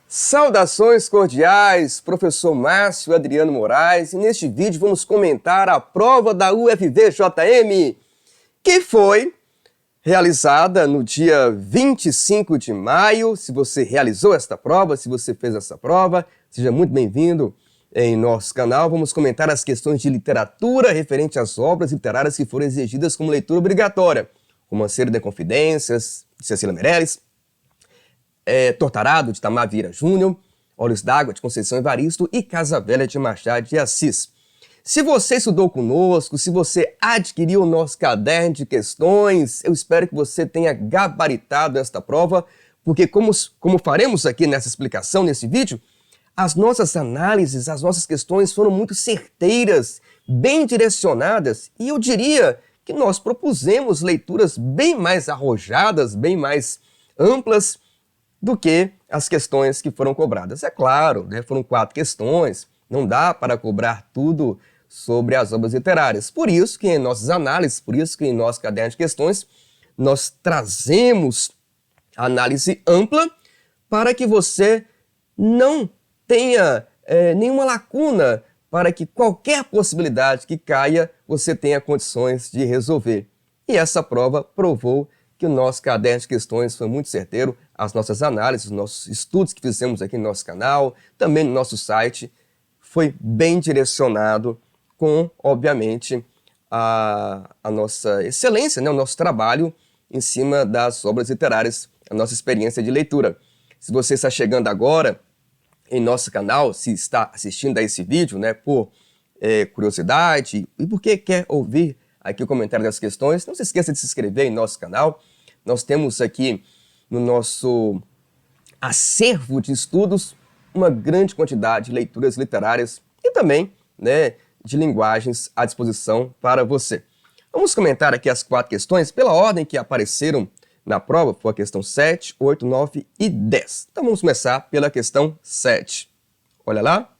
Saudações cordiais, professor Márcio Adriano Moraes, e neste vídeo vamos comentar a prova da UFV-JM, que foi realizada no dia 25 de maio. Se você realizou esta prova, se você fez essa prova, seja muito bem-vindo em nosso canal. Vamos comentar as questões de literatura referente às obras literárias que foram exigidas como leitura obrigatória. Romanceiro de Confidências, de Cecília Meirelles, Tortarado, de Itamar Vieira Júnior, Olhos d'Água, de Conceição Evaristo e Casa Velha, de Machado de Assis. Se você estudou conosco, se você adquiriu o nosso caderno de questões, eu espero que você tenha gabaritado esta prova, porque como faremos aqui nessa explicação, nesse vídeo, as nossas análises, as nossas questões foram muito certeiras, bem direcionadas, e eu diria que nós propusemos leituras bem mais arrojadas, bem mais amplas, do que as questões que foram cobradas. É claro, né, foram 4 questões, não dá para cobrar tudo sobre as obras literárias. Por isso que em nossas análises, por isso que em nosso caderno de questões, nós trazemos análise ampla para que você não tenha nenhuma lacuna, para que qualquer possibilidade que caia, você tenha condições de resolver. E essa prova provou que o nosso caderno de questões foi muito certeiro, as nossas análises, os nossos estudos que fizemos aqui no nosso canal, também no nosso site, foi bem direcionado com, obviamente, a nossa excelência, né, o nosso trabalho em cima das obras literárias, a nossa experiência de leitura. Se você está chegando agora em nosso canal, se está assistindo a esse vídeo, né, por curiosidade e porque quer ouvir aqui o comentário das questões, não se esqueça de se inscrever em nosso canal. Nós temos aqui no nosso acervo de estudos uma grande quantidade de leituras literárias e também, né, de linguagens à disposição para você. Vamos comentar aqui as 4 questões pela ordem que apareceram na prova, foi a questão 7, 8, 9 e 10. Então vamos começar pela questão 7. Olha lá.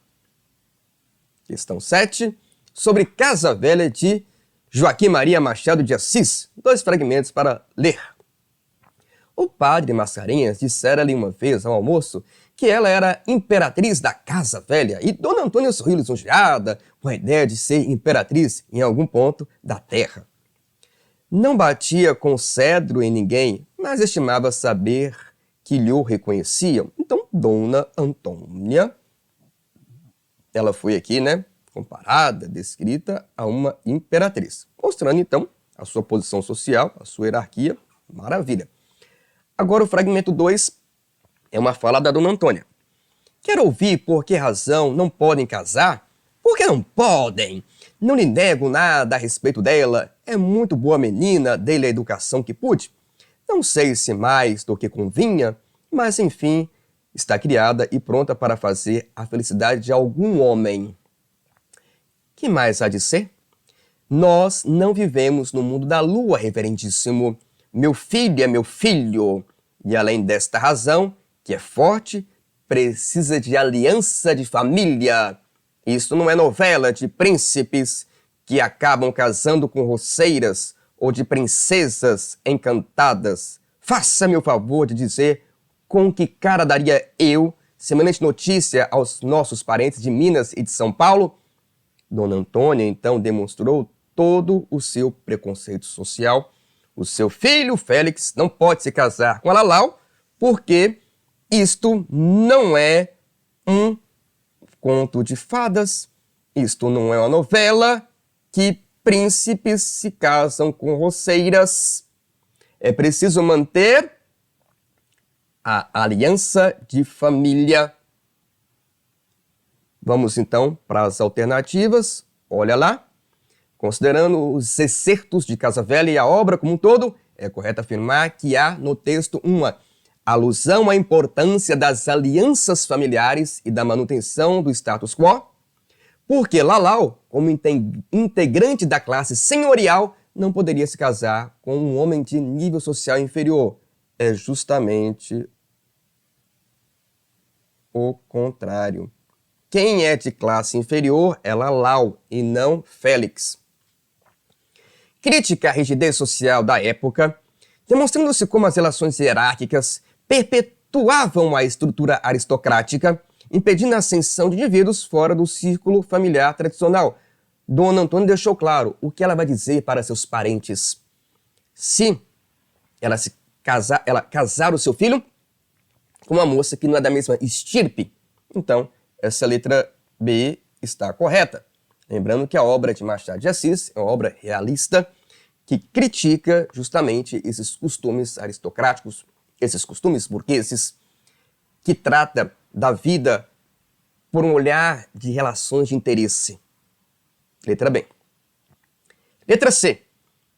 Questão 7, sobre Casa Velha, de Joaquim Maria Machado de Assis. 2 fragmentos para ler. O padre Mascarenhas dissera-lhe uma vez ao almoço que ela era imperatriz da Casa Velha e Dona Antônia sorriu lisonjeada com a ideia de ser imperatriz em algum ponto da terra. Não batia com cedro em ninguém, mas estimava saber que lhe o reconheciam. Então, Dona Antônia, ela foi aqui, né, comparada, descrita a uma imperatriz, mostrando então a sua posição social, a sua hierarquia. Maravilha. Agora o fragmento 2 é uma fala da Dona Antônia. Quero ouvir por que razão não podem casar? Por que não podem? Não lhe nego nada a respeito dela. É muito boa menina, dei-lhe a educação que pude. Não sei se mais do que convinha, mas enfim, está criada e pronta para fazer a felicidade de algum homem. Que mais há de ser? Nós não vivemos no mundo da lua, reverendíssimo. Meu filho é meu filho, e além desta razão, que é forte, precisa de aliança de família. Isso não é novela de príncipes que acabam casando com roceiras ou de princesas encantadas. Faça-me o favor de dizer com que cara daria eu semelhante notícia aos nossos parentes de Minas e de São Paulo? Dona Antônia, então, demonstrou todo o seu preconceito social. O seu filho, Félix, não pode se casar com a Lalau, porque isto não é um conto de fadas, isto não é uma novela que príncipes se casam com roceiras. É preciso manter a aliança de família. Vamos então para as alternativas. Olha lá. Considerando os excertos de Casa Velha e a obra como um todo, é correto afirmar que há no texto uma alusão à importância das alianças familiares e da manutenção do status quo, porque Lalau, como integrante da classe senhorial, não poderia se casar com um homem de nível social inferior. É justamente o contrário. Quem é de classe inferior é Lalau e não Félix. Crítica à rigidez social da época, demonstrando-se como as relações hierárquicas desvirtuavam a estrutura aristocrática, impedindo a ascensão de indivíduos fora do círculo familiar tradicional. Dona Antônia deixou claro o que ela vai dizer para seus parentes. Se ela casar o seu filho com uma moça que não é da mesma estirpe, então essa letra B está correta. Lembrando que a obra de Machado de Assis é uma obra realista que critica justamente esses costumes aristocráticos, esses costumes burgueses, que trata da vida por um olhar de relações de interesse. Letra B. Letra C.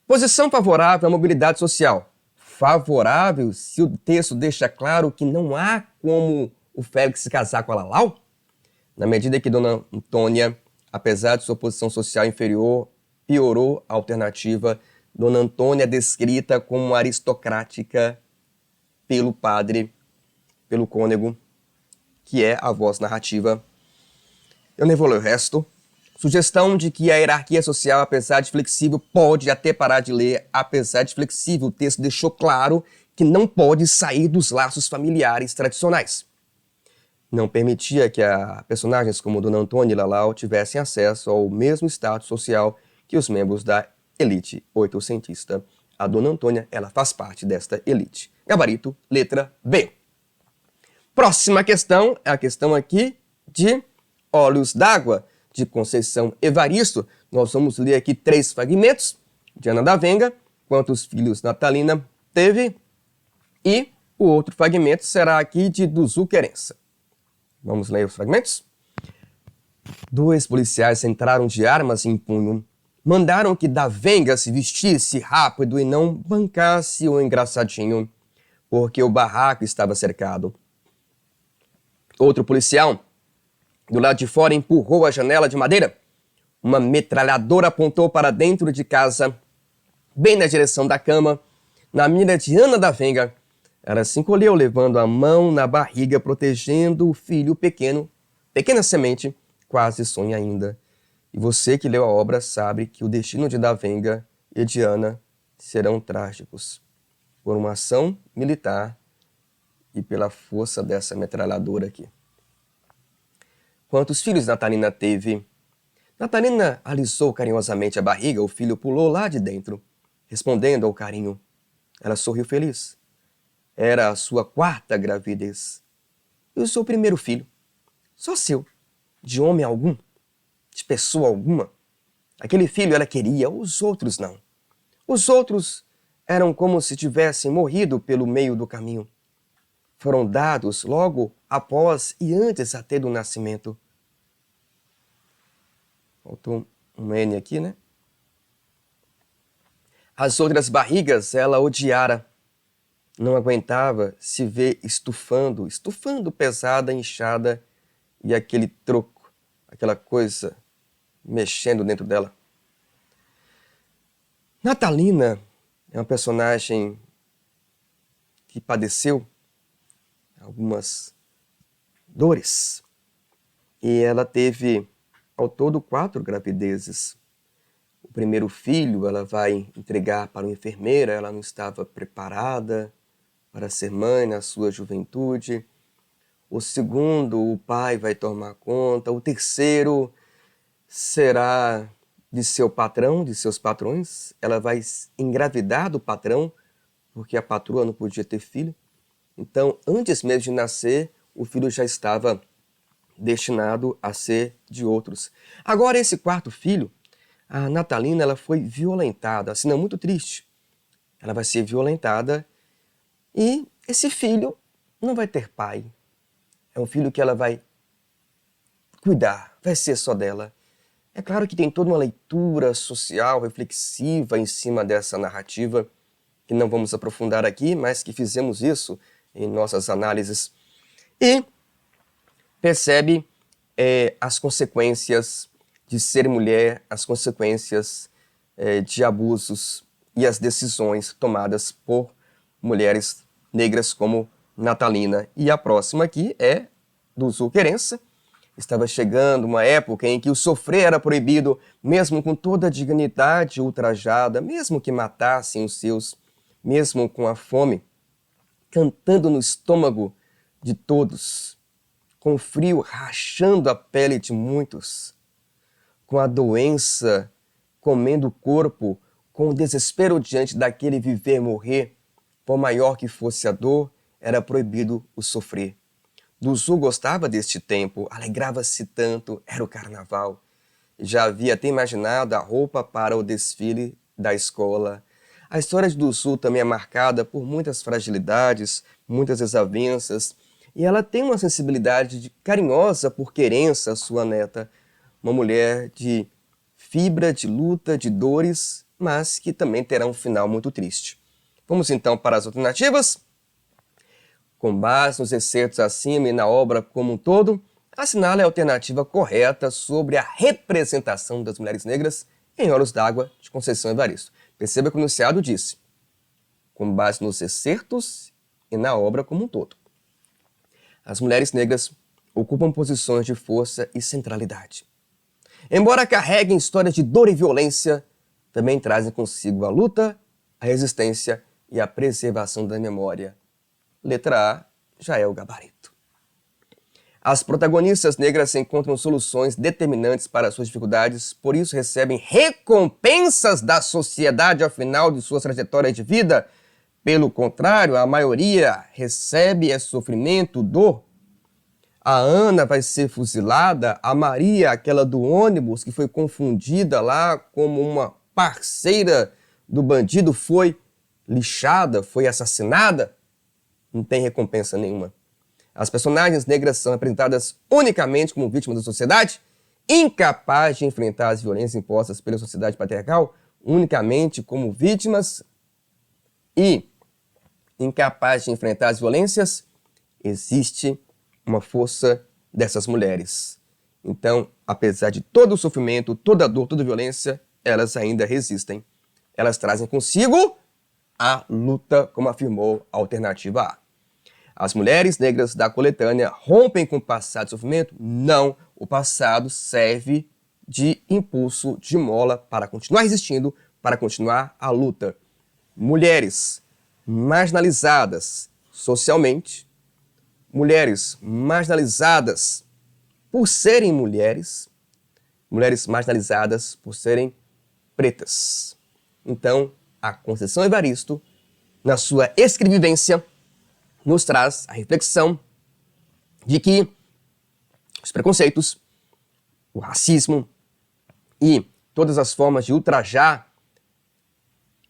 Posição favorável à mobilidade social. Favorável se o texto deixa claro que não há como o Félix se casar com a Lalau? Na medida que Dona Antônia, apesar de sua posição social inferior, piorou a alternativa, Dona Antônia é descrita como aristocrática pelo padre, pelo cônego, que é a voz narrativa. Eu nem vou ler o resto. Sugestão de que a hierarquia social, apesar de flexível, pode até parar de ler. Apesar de flexível, o texto deixou claro que não pode sair dos laços familiares tradicionais. Não permitia que personagens como Dona Antônia e Lalau tivessem acesso ao mesmo status social que os membros da elite oitocentista. A Dona Antônia, ela faz parte desta elite. Gabarito, letra B. Próxima questão é a questão aqui de Olhos d'Água, de Conceição Evaristo. Nós vamos ler aqui 3 fragmentos de Ana da Venga, quantos filhos Natalina teve, e o outro fragmento será aqui de Duzu Querença. Vamos ler os fragmentos? 2 policiais entraram de armas em punho, mandaram que da Venga se vestisse rápido e não bancasse o engraçadinho, porque o barraco estava cercado. Outro policial, do lado de fora, empurrou a janela de madeira. Uma metralhadora apontou para dentro de casa, bem na direção da cama, na mira de Ana da Venga. Ela se encolheu, levando a mão na barriga, protegendo o filho pequeno. Pequena semente, quase sonha ainda. E você que leu a obra sabe que o destino de Da Venga e de Ana serão trágicos, por uma ação militar e pela força dessa metralhadora aqui. Quantos filhos Natalina teve? Natalina alisou carinhosamente a barriga, o filho pulou lá de dentro, respondendo ao carinho. Ela sorriu feliz. Era a sua 4ª gravidez. E o seu primeiro filho? Só seu. De homem algum? De pessoa alguma? Aquele filho ela queria, os outros não. Os outros eram como se tivessem morrido pelo meio do caminho. Foram dados logo após e antes até do nascimento. Faltou um N aqui, né? As outras barrigas ela odiara. Não aguentava se ver estufando pesada, inchada, e aquele troco, aquela coisa mexendo dentro dela. Natalina é uma personagem que padeceu algumas dores. E ela teve, ao todo, 4 gravidezes. O primeiro filho ela vai entregar para uma enfermeira, ela não estava preparada para ser mãe na sua juventude. O segundo, o pai vai tomar conta. O terceiro será de seu patrão, de seus patrões. Ela vai engravidar do patrão, porque a patroa não podia ter filho. Então, antes mesmo de nascer, o filho já estava destinado a ser de outros. Agora, esse 4º filho, a Natalina, ela foi violentada. Assim, é muito triste. Ela vai ser violentada e esse filho não vai ter pai. É um filho que ela vai cuidar, vai ser só dela. É claro que tem toda uma leitura social, reflexiva em cima dessa narrativa, que não vamos aprofundar aqui, mas que fizemos isso em nossas análises. E percebe as consequências de ser mulher, as consequências de abusos e as decisões tomadas por mulheres negras como Natalina. E a próxima aqui é Duzu Querença. Estava chegando uma época em que o sofrer era proibido, mesmo com toda a dignidade ultrajada, mesmo que matassem os seus, mesmo com a fome, cantando no estômago de todos, com o frio rachando a pele de muitos, com a doença comendo o corpo, com o desespero diante daquele viver e morrer, por maior que fosse a dor, era proibido o sofrer. Duzu gostava deste tempo, alegrava-se tanto, era o carnaval. Já havia até imaginado a roupa para o desfile da escola. A história de Duzu também é marcada por muitas fragilidades, muitas desavenças, e ela tem uma sensibilidade carinhosa por Querência, sua neta, uma mulher de fibra, de luta, de dores, mas que também terá um final muito triste. Vamos então para as alternativas? Com base nos excertos acima e na obra como um todo, assinale a alternativa correta sobre a representação das mulheres negras em Olhos d'Água, de Conceição Evaristo. Perceba que o enunciado disse, com base nos excertos e na obra como um todo. As mulheres negras ocupam posições de força e centralidade. Embora carreguem histórias de dor e violência, também trazem consigo a luta, a resistência e a preservação da memória. Letra A já é o gabarito. As protagonistas negras encontram soluções determinantes para suas dificuldades, por isso recebem recompensas da sociedade ao final de suas trajetórias de vida. Pelo contrário, a maioria recebe sofrimento, dor. A Ana vai ser fuzilada, a Maria, aquela do ônibus que foi confundida lá como uma parceira do bandido, foi lixada, foi assassinada. Não tem recompensa nenhuma. As personagens negras são apresentadas unicamente como vítimas da sociedade, incapazes de enfrentar as violências impostas pela sociedade patriarcal, unicamente como vítimas e incapazes de enfrentar as violências, existe uma força dessas mulheres. Então, apesar de todo o sofrimento, toda a dor, toda a violência, elas ainda resistem. Elas trazem consigo a luta, como afirmou a alternativa A. As mulheres negras da coletânea rompem com o passado de sofrimento? Não. O passado serve de impulso, de mola para continuar resistindo, para continuar a luta. Mulheres marginalizadas socialmente, mulheres marginalizadas por serem mulheres, mulheres marginalizadas por serem pretas. Então, a Conceição Evaristo, na sua escrevivência, nos traz a reflexão de que os preconceitos, o racismo e todas as formas de ultrajar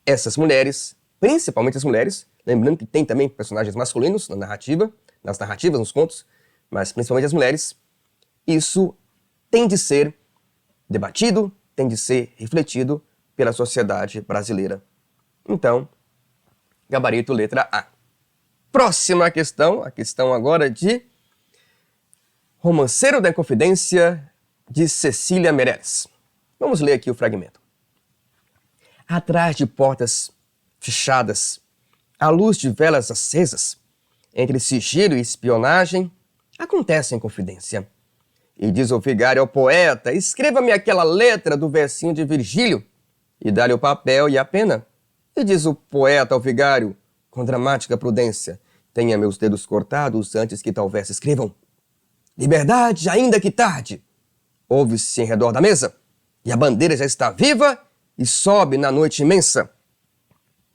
essas mulheres, principalmente as mulheres, lembrando que tem também personagens masculinos na narrativa, nas narrativas, nos contos, mas principalmente as mulheres, isso tem de ser debatido, tem de ser refletido pela sociedade brasileira. Então, gabarito letra A. Próxima questão, a questão agora de Romanceiro da Inconfidência, de Cecília Meirelles. Vamos ler aqui o fragmento. Atrás de portas fechadas, à luz de velas acesas, entre sigilo e espionagem, acontece a inconfidência. E diz o vigário ao poeta, escreva-me aquela letra do versinho de Virgílio, e dá-lhe o papel e a pena. E diz o poeta ao vigário, com dramática prudência, tenha meus dedos cortados antes que tal verso escrevam. Liberdade, ainda que tarde. Ouve-se em redor da mesa, e a bandeira já está viva e sobe na noite imensa.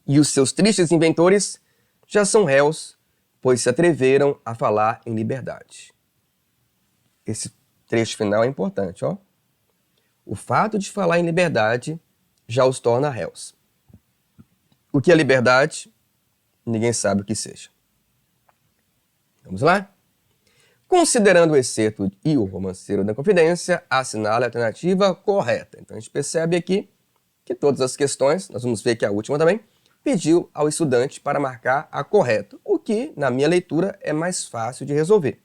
E os seus tristes inventores já são réus, pois se atreveram a falar em liberdade. Esse trecho final é importante, ó. O fato de falar em liberdade já os torna réus. O que é liberdade? Ninguém sabe o que seja. Vamos lá? Considerando o excerto e o romanceiro da Inconfidência, assinale a alternativa correta. Então a gente percebe aqui que todas as questões, nós vamos ver que a última também, pediu ao estudante para marcar a correta, o que, na minha leitura, é mais fácil de resolver.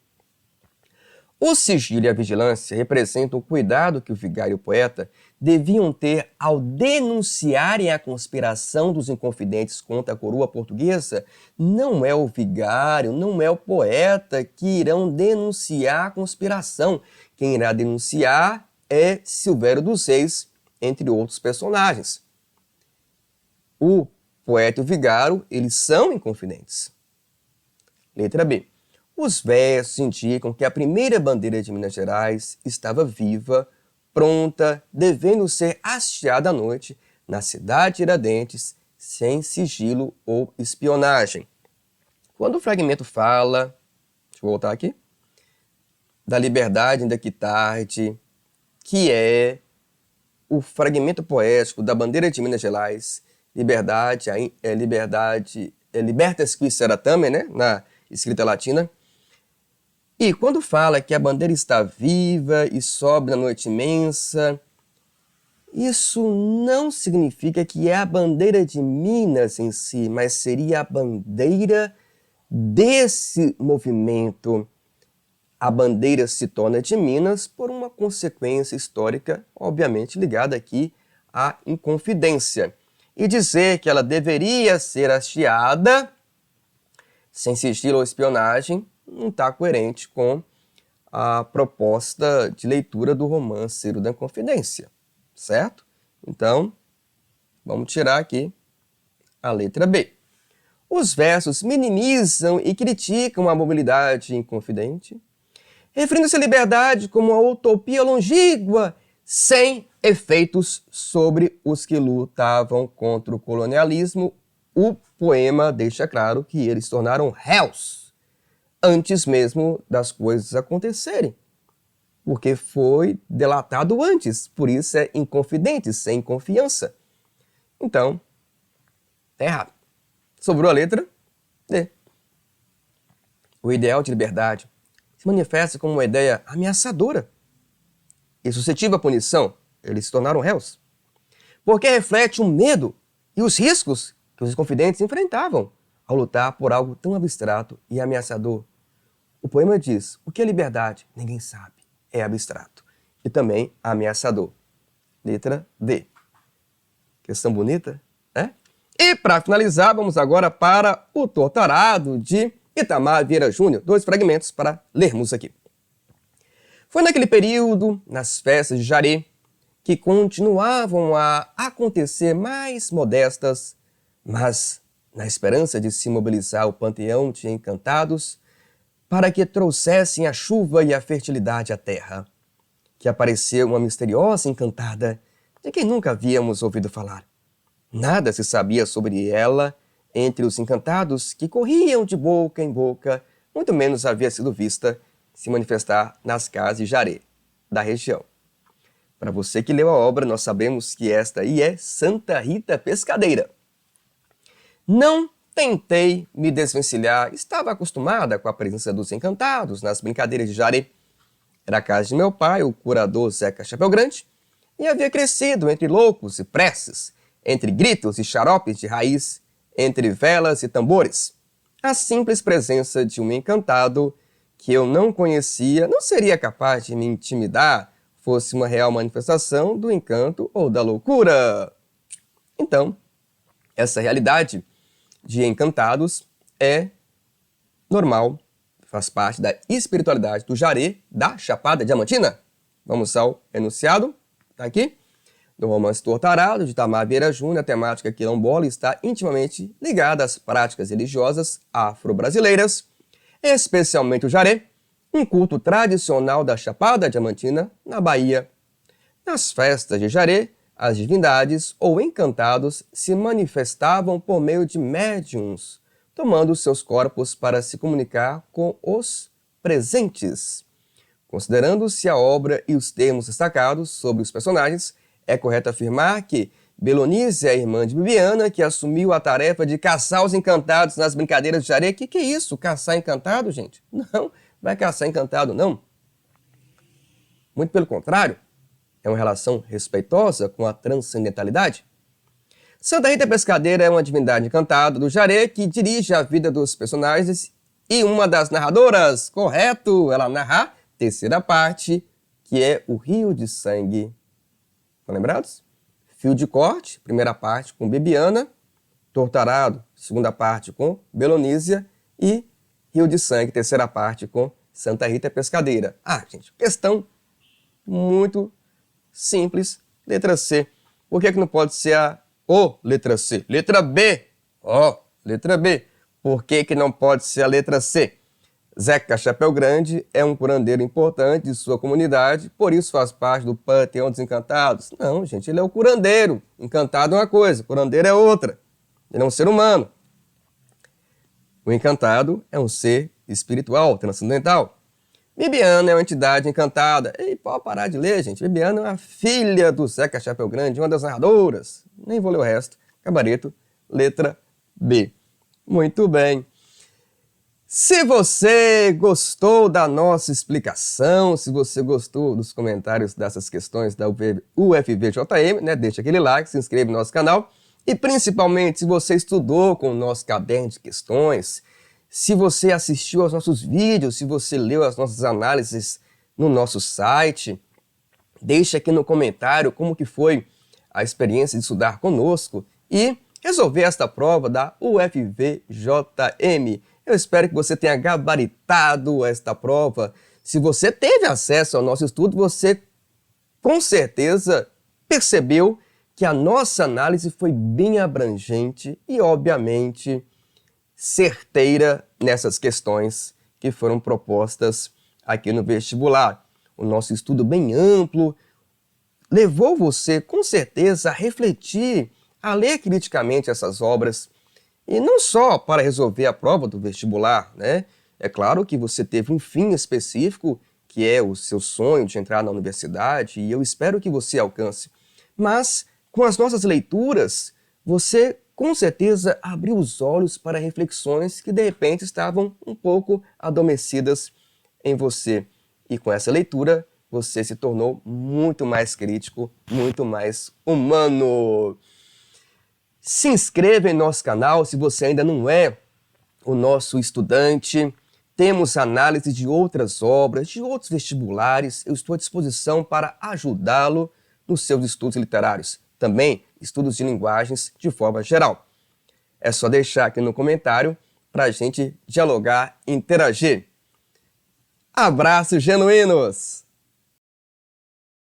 O sigilo e a vigilância representam o cuidado que o vigário e o poeta deviam ter ao denunciarem a conspiração dos inconfidentes contra a coroa portuguesa. Não é o vigário, não é o poeta que irão denunciar a conspiração. Quem irá denunciar é Silvério dos Reis, entre outros personagens. O poeta e o vigário, eles são inconfidentes. Letra B. Os versos indicam que a primeira bandeira de Minas Gerais estava viva, pronta, devendo ser hasteada à noite na cidade de Tiradentes, sem sigilo ou espionagem. Quando o fragmento fala, deixa eu voltar aqui, da liberdade ainda que tarde, que é o fragmento poético da bandeira de Minas Gerais, liberdade, libertas qui seratame, né, na escrita latina. E quando fala que a bandeira está viva e sobe na noite imensa, isso não significa que é a bandeira de Minas em si, mas seria a bandeira desse movimento. A bandeira se torna de Minas por uma consequência histórica, obviamente ligada aqui à Inconfidência. E dizer que ela deveria ser hasteada sem sigilo ou espionagem não está coerente com a proposta de leitura do romanceiro da Inconfidência, certo? Então, vamos tirar aqui a letra B. Os versos minimizam e criticam a mobilidade inconfidente, referindo-se à liberdade como uma utopia longínqua, sem efeitos sobre os que lutavam contra o colonialismo. O poema deixa claro que eles se tornaram réus antes mesmo das coisas acontecerem, porque foi delatado antes, por isso é inconfidente, sem confiança. Então, tá errado. Sobrou a letra D. O ideal de liberdade se manifesta como uma ideia ameaçadora e suscetível à punição. Eles se tornaram réus, porque reflete o medo e os riscos que os inconfidentes enfrentavam ao lutar por algo tão abstrato e ameaçador. O poema diz, o que é liberdade? Ninguém sabe. É abstrato e também ameaçador. Letra D. Questão bonita, né? E para finalizar, vamos agora para o Torturado de Itamar Vieira Júnior. 2 fragmentos para lermos aqui. Foi naquele período, nas festas de Jaré, que continuavam a acontecer mais modestas, mas na esperança de se mobilizar o panteão de encantados para que trouxessem a chuva e a fertilidade à terra, que apareceu uma misteriosa encantada de quem nunca havíamos ouvido falar. Nada se sabia sobre ela entre os encantados que corriam de boca em boca, muito menos havia sido vista se manifestar nas casas de Jaré, da região. Para você que leu a obra, nós sabemos que esta aí é Santa Rita Pescadeira. Não tentei me desvencilhar, estava acostumada com a presença dos encantados nas brincadeiras de Jaré. Era a casa de meu pai, o curador Zeca Chapéu Grande, e havia crescido entre loucos e preces, entre gritos e xaropes de raiz, entre velas e tambores. A simples presença de um encantado que eu não conhecia não seria capaz de me intimidar, fosse uma real manifestação do encanto ou da loucura. Então, essa realidade de encantados é normal, faz parte da espiritualidade do Jaré, da Chapada Diamantina. Vamos ao enunciado, está aqui. No romance Torturado, de Itamar Vieira Júnior, a temática quilombola está intimamente ligada às práticas religiosas afro-brasileiras, especialmente o Jaré, um culto tradicional da Chapada Diamantina, na Bahia. Nas festas de Jaré, as divindades ou encantados se manifestavam por meio de médiuns, tomando seus corpos para se comunicar com os presentes. Considerando-se a obra e os termos destacados sobre os personagens, é correto afirmar que Belonise é a irmã de Bibiana, que assumiu a tarefa de caçar os encantados nas brincadeiras de Jaré. Que é isso? Caçar encantado, gente? Não, vai caçar encantado, não. Muito pelo contrário, é uma relação respeitosa com a transcendentalidade. Santa Rita Pescadeira é uma divindade encantada do Jaré que dirige a vida dos personagens e uma das narradoras, correto, ela narra a terceira parte, que é o Rio de Sangue. Estão lembrados? Fio de Corte, primeira parte com Bibiana, Torturado, segunda parte com Belonísia e Rio de Sangue, terceira parte com Santa Rita Pescadeira. Ah, gente, questão muito simples, letra C. Por que não pode ser a O, letra C? Letra B. Ó, letra B. Por que não pode ser a letra C? Zeca Chapéu Grande é um curandeiro importante de sua comunidade, por isso faz parte do panteão dos encantados. Não, gente, ele é o curandeiro. Encantado é uma coisa, curandeiro é outra. Ele é um ser humano. O encantado é um ser espiritual, transcendental. Bibiana é uma entidade encantada. E pode parar de ler, gente. Bibiana é uma filha do Zeca Chapéu Grande, uma das narradoras. Nem vou ler o resto. Gabarito, letra B. Muito bem. Se você gostou da nossa explicação, se você gostou dos comentários dessas questões da UFVJM, né, deixa aquele like, se inscreve no nosso canal e principalmente se você estudou com o nosso caderno de questões, se você assistiu aos nossos vídeos, se você leu as nossas análises no nosso site, deixa aqui no comentário como que foi a experiência de estudar conosco e resolver esta prova da UFVJM. Eu espero que você tenha gabaritado esta prova. Se você teve acesso ao nosso estudo, você com certeza percebeu que a nossa análise foi bem abrangente e, obviamente, certeira nessas questões que foram propostas aqui no vestibular. O nosso estudo bem amplo levou você, com certeza, a refletir, a ler criticamente essas obras. E não só para resolver a prova do vestibular, né? É claro que você teve um fim específico, que é o seu sonho de entrar na universidade, e eu espero que você alcance. Mas, com as nossas leituras, você com certeza abriu os olhos para reflexões que de repente estavam um pouco adormecidas em você. E com essa leitura, você se tornou muito mais crítico, muito mais humano. Se inscreva em nosso canal se você ainda não é o nosso estudante. Temos análise de outras obras, de outros vestibulares. Eu estou à disposição para ajudá-lo nos seus estudos literários. Também estudos de linguagens de forma geral. É só deixar aqui no comentário para a gente dialogar e interagir. Abraços genuínos!